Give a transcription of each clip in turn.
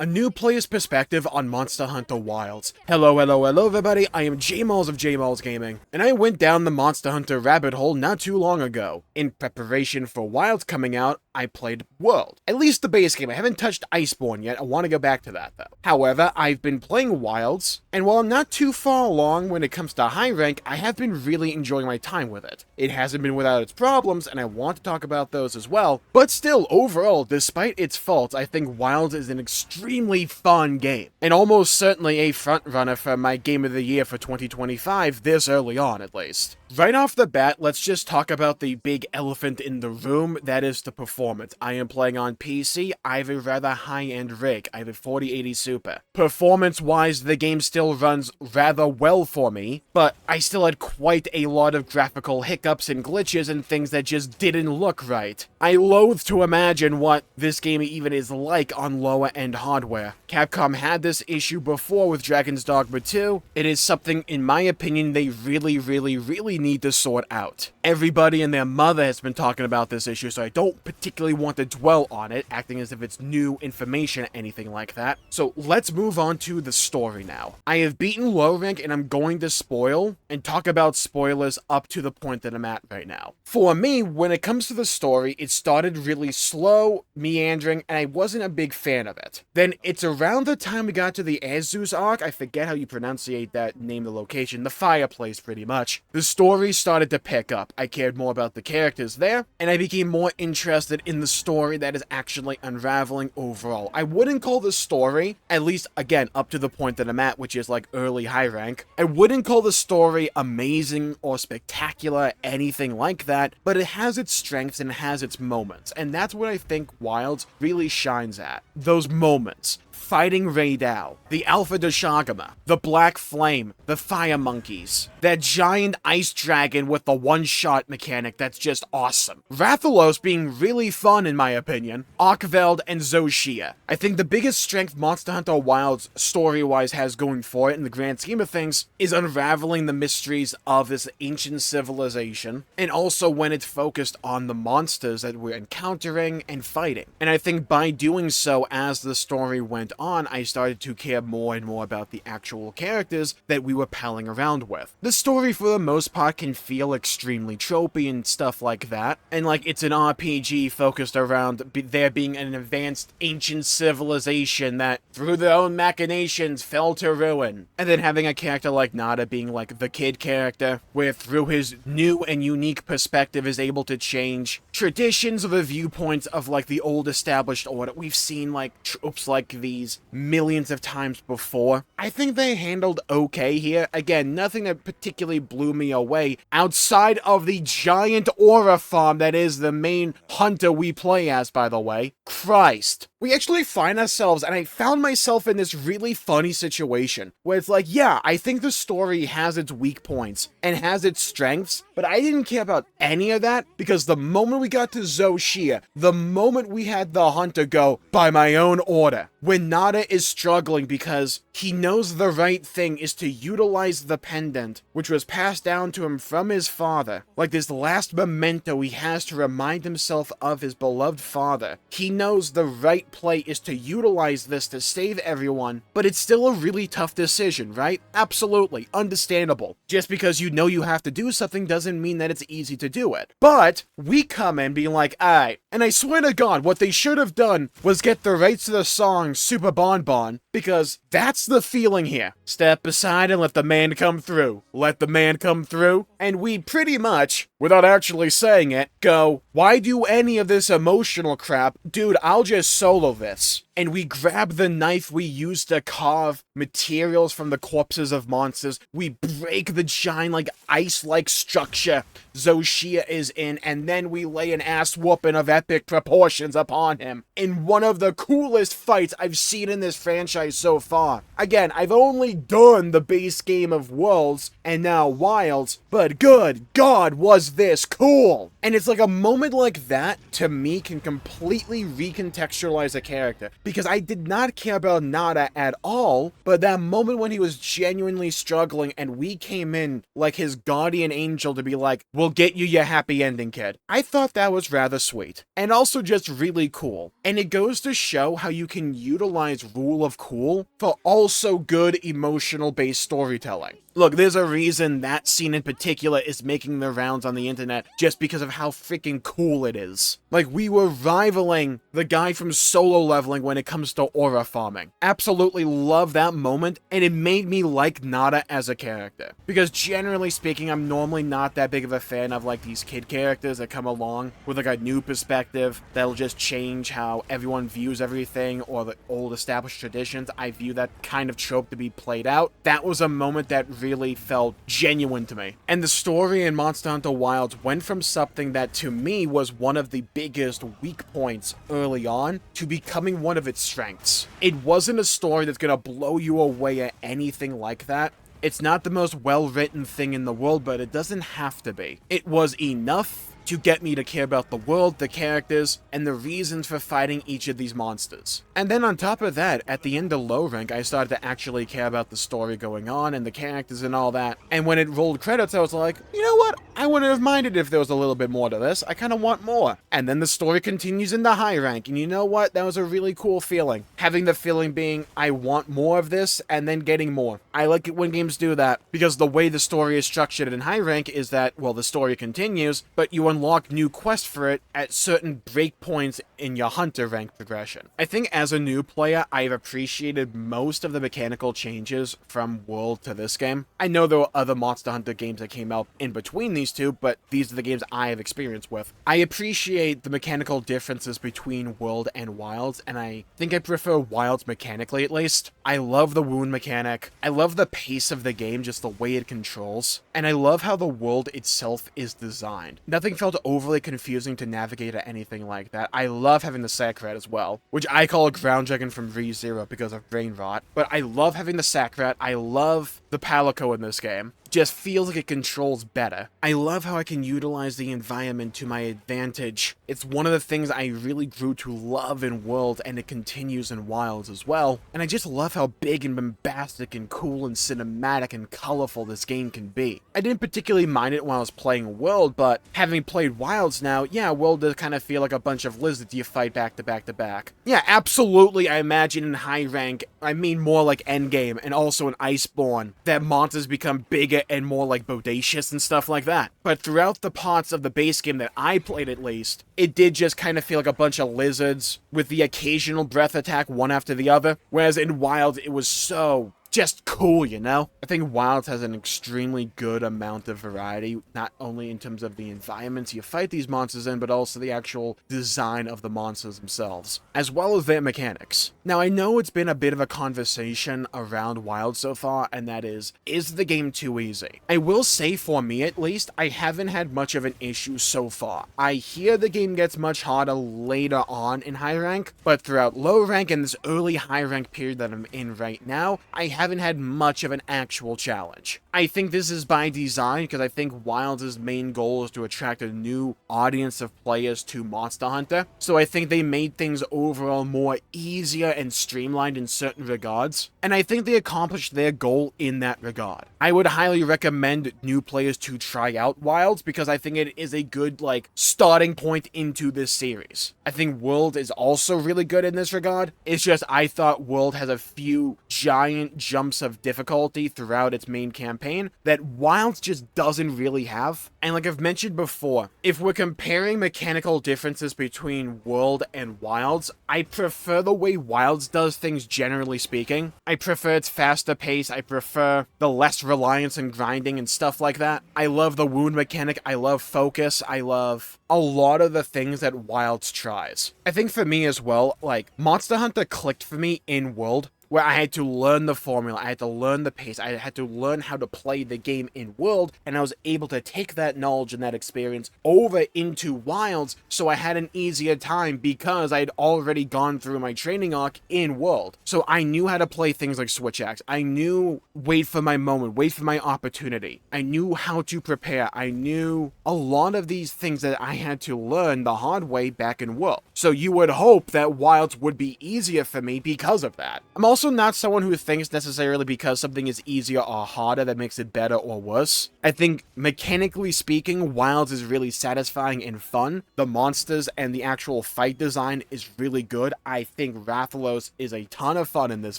A new player's perspective on Monster Hunter Wilds. Hello everybody, I am Jmulls of Jmulls Gaming, and I went down the Monster Hunter rabbit hole not too long ago. In preparation for Wilds coming out, I played World. At least the base game. I haven't touched Iceborne yet, I want to go back to that though. However, I've been playing Wilds, and while I'm not too far along when it comes to high rank, I have been really enjoying my time with it. It hasn't been without its problems, and I want to talk about those as well, but still, overall, despite its faults, I think Wilds is an extremely fun game, and almost certainly a frontrunner for my Game of the Year for 2025, this early on at least. Right off the bat, let's just talk about the big elephant in the room, that is the performance. I am playing on PC, I have a rather high-end rig, I have a 4080 Super. Performance-wise, the game still runs rather well for me, but I still had quite a lot of graphical hiccups and glitches and things that just didn't look right. I loathe to imagine what this game even is like on lower-end hardware. Capcom had this issue before with Dragon's Dogma 2. It is something, in my opinion, they really need to sort out. Everybody and their mother has been talking about this issue, so I don't particularly want to dwell on it, acting as if it's new information or anything like that. So let's move on to the story now. I have beaten low rank, and I'm going to spoil and talk about spoilers up to the point that I'm at right now. For me, when it comes to the story, it started really slow, meandering, and I wasn't a big fan of it. Then it's around the time we got to the Azus arc, I forget how you pronunciate that, name the location, the fireplace pretty much. The story started to pick up. I cared more about the characters there, and I became more interested in the story that is actually unraveling overall. I wouldn't call the story, at least again up to the point that I'm at, which is like early high rank, I wouldn't call the story amazing or spectacular, anything like that, but it has its strengths and it has its moments, and that's what I think Wilds really shines at. Those moments. Fighting Raidao, the Alpha Dashagama, the Black Flame, the Fire Monkeys, that giant ice dragon with the one-shot mechanic that's just awesome. Rathalos being really fun in my opinion, Arkveld and Zoshia. I think the biggest strength Monster Hunter Wilds story-wise has going for it in the grand scheme of things is unraveling the mysteries of this ancient civilization, and also when it's focused on the monsters that we're encountering and fighting. And I think by doing so, as the story went on, I started to care more and more about the actual characters that we were palling around with. The story for the most part can feel extremely tropey and stuff like that, and like it's an RPG focused around there being an advanced ancient civilization that through their own machinations fell to ruin, and then having a character like Nada being like the kid character, where through his new and unique perspective is able to change traditions or the viewpoints of like the old established order. We've seen like tropes like these millions of times before. I think they handled okay here. Again, nothing that particularly blew me away outside of the giant aura farm that is the main hunter we play as, by the way. Christ. We actually find ourselves, and I found myself in this really funny situation where it's like, yeah, I think the story has its weak points and has its strengths, but I didn't care about any of that because the moment we got to Zoshia, the moment we had the hunter go, by my own order, when Nada is struggling because he knows the right thing is to utilize the pendant, which was passed down to him from his father, like this last memento he has to remind himself of his beloved father. He knows the right play is to utilize this to save everyone, but it's still a really tough decision, right? Absolutely, understandable. Just because you know you have to do something doesn't mean that it's easy to do it. But we come in being like, alright, and I swear to God, what they should have done was get the rights to the song Super Bon Bon, because that's the feeling here. Step aside and let the man come through. Let the man come through. And we pretty much, without actually saying it, go, why do any of this emotional crap? Dude, I'll just solo this. And we grab the knife we used to carve materials from the corpses of monsters. We break the giant, like, ice-like structure Zoshia is in, and then we lay an ass whooping of epic proportions upon him. In one of the coolest fights I've seen in this franchise so far. Again, I've only done the base game of Worlds, and now Wilds, but good God, was this cool! And it's like a moment like that, to me, can completely recontextualize a character. Because I did not care about Nada at all, but that moment when he was genuinely struggling and we came in like his guardian angel to be like, we'll get you your happy ending, kid. I thought that was rather sweet. And also just really cool. And it goes to show how you can utilize Rule of Cool for also good emotional-based storytelling. Look, there's a reason that scene in particular is making the rounds on the internet just because of how freaking cool it is. Like, we were rivaling the guy from Solo Leveling when it comes to aura farming. Absolutely love that moment, and it made me like Nada as a character. Because generally speaking, I'm normally not that big of a fan of like these kid characters that come along with like a new perspective that'll just change how everyone views everything or the old established traditions. I view that kind of trope to be played out. That was a moment that really felt genuine to me. And the story in Monster Hunter Wilds went from something that to me was one of the biggest weak points early on to becoming one of its strengths. It wasn't a story that's gonna blow you away or anything like that. It's not the most well-written thing in the world, but it doesn't have to be. It was enough to get me to care about the world, the characters, and the reasons for fighting each of these monsters. And then on top of that, at the end of low rank, I started to actually care about the story going on and the characters and all that. And when it rolled credits, I was like, you know what? I wouldn't have minded if there was a little bit more to this. I kind of want more. And then the story continues into high rank, and you know what? That was a really cool feeling. Having the feeling being, I want more of this, and then getting more. I like it when games do that, because the way the story is structured in high rank is that, well, the story continues, but you unlock new quests for it at certain breakpoints in your hunter rank progression. I think as a new player, I've appreciated most of the mechanical changes from World to this game. I know there were other Monster Hunter games that came out in between these two, but these are the games I have experience with. I appreciate the mechanical differences between World and Wilds, and I think I prefer Wilds mechanically at least. I love the wound mechanic. I love the pace of the game, just the way it controls. And I love how the world itself is designed. Nothing felt overly confusing to navigate or anything like that. I love having the Sackrat as well, which I call a ground dragon from ReZero because of brain rot. But I love having the Sackrat. I love the Palico in this game. Just feels like it controls better. I love how I can utilize the environment to my advantage. It's one of the things I really grew to love in World, and it continues in Wilds as well. And I just love how big and bombastic and cool and cinematic and colorful this game can be. I didn't particularly mind it while I was playing World, but having played Wilds now, yeah, World does kind of feel like a bunch of lizards you fight back to back to back. Yeah, absolutely, I imagine in high rank, I mean more like endgame, and also in Iceborne, that monsters become bigger and more like bodacious and stuff like that. But throughout the parts of the base game that I played at least, it did just kind of feel like a bunch of lizards with the occasional breath attack one after the other, whereas in Wild it was so just cool, you know? I think Wilds has an extremely good amount of variety, not only in terms of the environments you fight these monsters in, but also the actual design of the monsters themselves, as well as their mechanics. Now, I know it's been a bit of a conversation around Wilds so far, and that is the game too easy? I will say, for me at least, I haven't had much of an issue so far. I hear the game gets much harder later on in high rank, but throughout low rank and this early high rank period that I'm in right now, I haven't had much of an actual challenge. I think this is by design, because I think Wilds' main goal is to attract a new audience of players to Monster Hunter, so I think they made things overall more easier and streamlined in certain regards, and I think they accomplished their goal in that regard. I would highly recommend new players to try out Wilds, because I think it is a good, starting point into this series. I think World is also really good in this regard. It's just I thought World has a few giant jumps of difficulty throughout its main campaign that Wilds just doesn't really have. And like I've mentioned before, if we're comparing mechanical differences between World and Wilds, I prefer the way Wilds does things generally speaking. I prefer its faster pace, I prefer the less reliance on grinding and stuff like that. I love the wound mechanic, I love focus, I love a lot of the things that Wilds tries. I think for me as well, Monster Hunter clicked for me in World, where I had to learn the formula, I had to learn the pace, I had to learn how to play the game in World, and I was able to take that knowledge and that experience over into Wilds, so I had an easier time because I had already gone through my training arc in World. So I knew how to play things like switch axe. I knew wait for my moment, wait for my opportunity. I knew how to prepare. I knew a lot of these things that I had to learn the hard way back in World. So you would hope that Wilds would be easier for me because of that. I'm also not someone who thinks necessarily because something is easier or harder that makes it better or worse. I think mechanically speaking, Wilds is really satisfying and fun. The monsters and the actual fight design is really good. I think Rathalos is a ton of fun in this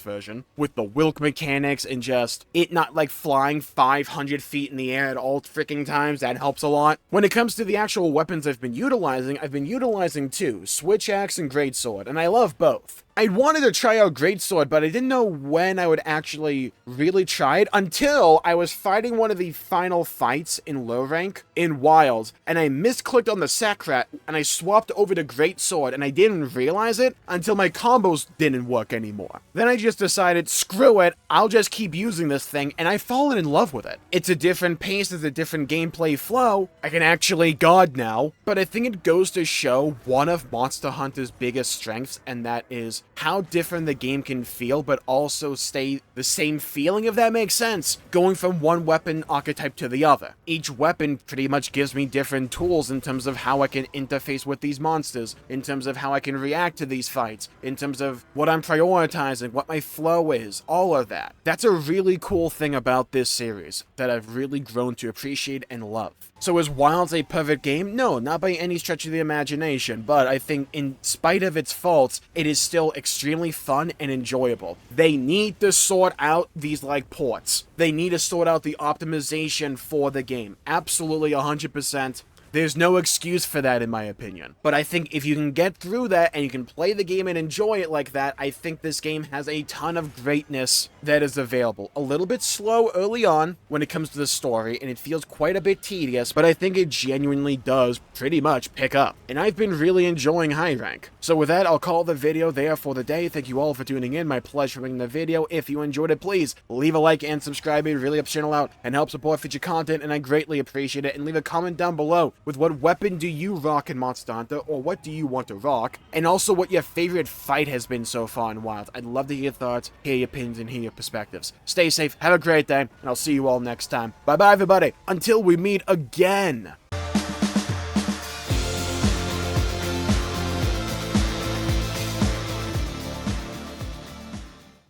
version, with the Wilk mechanics and just it not like flying 500 feet in the air at all freaking times. That helps a lot. When it comes to the actual weapons I've been utilizing two, Switch Axe and Greatsword, and I love both. I wanted to try out Greatsword, but I didn't know when I would actually really try it until I was fighting one of the final fights in low rank in Wilds, and I misclicked on the Sakrat, and I swapped over to Greatsword, and I didn't realize it until my combos didn't work anymore. Then I just decided, screw it, I'll just keep using this thing, and I've fallen in love with it. It's a different pace, it's a different gameplay flow. I can actually guard now, but I think it goes to show one of Monster Hunter's biggest strengths, and that is how different the game can feel, but also stay the same feeling, if that makes sense, going from one weapon archetype to the other. Each weapon pretty much gives me different tools in terms of how I can interface with these monsters, in terms of how I can react to these fights, in terms of what I'm prioritizing, what my flow is, all of that. That's a really cool thing about this series that I've really grown to appreciate and love. So is Wilds a perfect game? No, not by any stretch of the imagination, but I think in spite of its faults, it is still extremely fun and enjoyable. They need to sort out these like ports. They need to sort out the optimization for the game. Absolutely 100%. There's no excuse for that in my opinion. But I think if you can get through that and you can play the game and enjoy it like that, I think this game has a ton of greatness that is available. A little bit slow early on when it comes to the story, and it feels quite a bit tedious, but I think it genuinely does pretty much pick up. And I've been really enjoying high rank. So with that, I'll call the video there for the day. Thank you all for tuning in. My pleasure making the video. If you enjoyed it, please leave a like and subscribe. It really helps the channel out and helps support future content, and I greatly appreciate it. And leave a comment down below with what weapon do you rock in Monster Hunter, or what do you want to rock, and also what your favorite fight has been so far in Wild. I'd love to hear your thoughts, hear your opinions, and hear your perspectives. Stay safe, have a great day, and I'll see you all next time. Bye bye everybody, until we meet again!